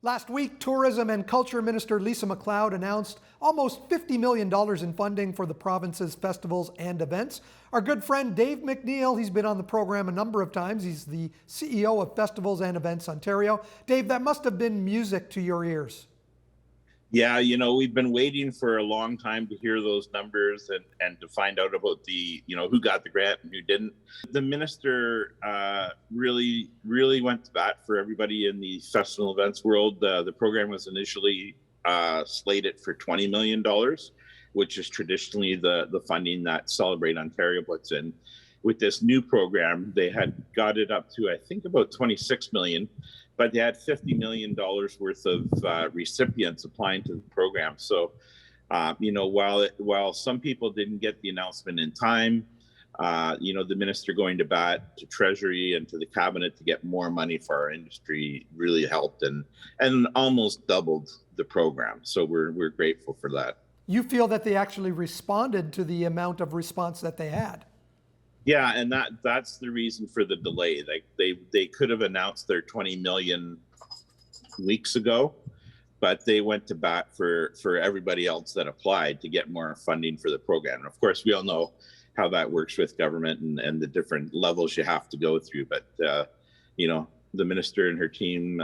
Last week, Tourism and Culture Minister Lisa MacLeod announced almost $50 million in funding for the province's festivals and events. Our good friend Dave MacNeil, he's been on the program a number of times. He's the CEO of Festivals and Events Ontario. Dave, that must have been music to your ears. Yeah, we've been waiting for a long time to hear those numbers and to find out about who got the grant and who didn't. The minister really went to bat for everybody in the festival events world. The program was initially slated for $20 million, which is traditionally the funding that Celebrate Ontario puts in. With this new program, they had got it up to, I think, about 26 million. But they had $50 million worth of recipients applying to the program. So, while some people didn't get the announcement in time, the minister going to bat to Treasury and to the cabinet to get more money for our industry really helped and almost doubled the program. So we're grateful for that. You feel that they actually responded to the amount of response that they had? Yeah, and that's the reason for the delay. Like they could have announced their 20 million weeks ago, but they went to bat for everybody else that applied to get more funding for the program. And of course, we all know how that works with government and the different levels you have to go through. But the minister and her team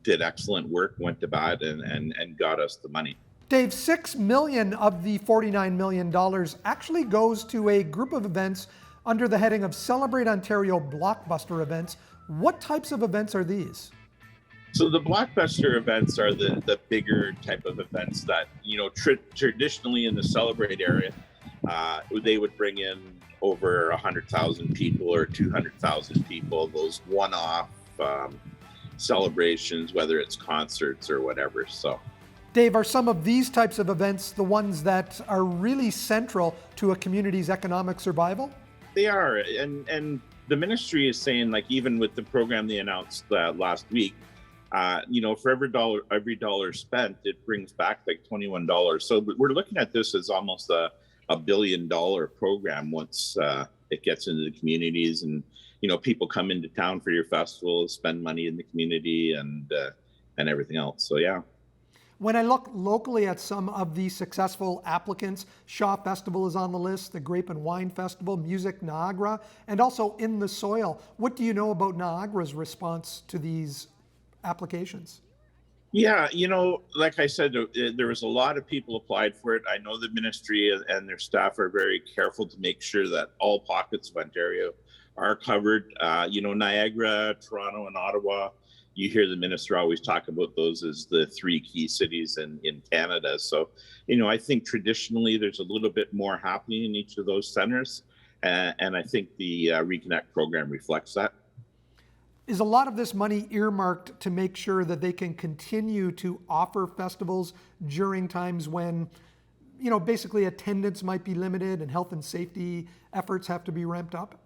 did excellent work, went to bat and got us the money. Dave, $6 million of the $49 million actually goes to a group of events under the heading of Celebrate Ontario Blockbuster Events. What types of events are these? So the Blockbuster events are the bigger type of events that, traditionally in the Celebrate area, they would bring in over 100,000 people or 200,000 people, those one-off celebrations, whether it's concerts or whatever. So, Dave, are some of these types of events the ones that are really central to a community's economic survival? They are, and the ministry is saying, like, even with the program they announced last week, for every dollar spent, it brings back like $21. So we're looking at this as almost a $1 billion program once it gets into the communities, and people come into town for your festivals, spend money in the community, and everything else. So yeah. When I look locally at some of the successful applicants, Shaw Festival is on the list, the Grape and Wine Festival, Music Niagara, and also In the Soil. What do you know about Niagara's response to these applications? Yeah, like I said, there was a lot of people applied for it. I know the ministry and their staff are very careful to make sure that all pockets of Ontario are covered. Niagara, Toronto, and Ottawa. You hear the minister always talk about those as the three key cities in Canada. So, I think traditionally there's a little bit more happening in each of those centers. And I think the Reconnect program reflects that. Is a lot of this money earmarked to make sure that they can continue to offer festivals during times when, basically attendance might be limited and health and safety efforts have to be ramped up?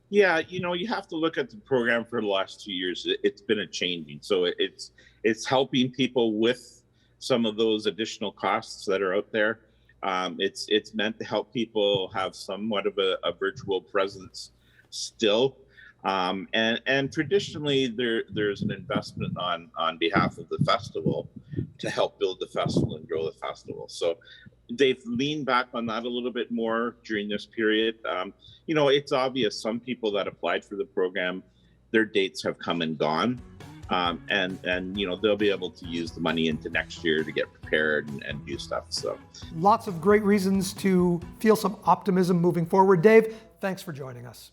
Yeah, you have to look at the program for the last 2 years. It's been a changing. So it's helping people with some of those additional costs that are out there. It's meant to help people have somewhat of a virtual presence still. And traditionally there's an investment on behalf of the festival to help build the festival and grow the festival. So they've leaned back on that a little bit more during this period. It's obvious some people that applied for the program, their dates have come and gone. And they'll be able to use the money into next year to get prepared and do stuff. So lots of great reasons to feel some optimism moving forward. Dave, thanks for joining us.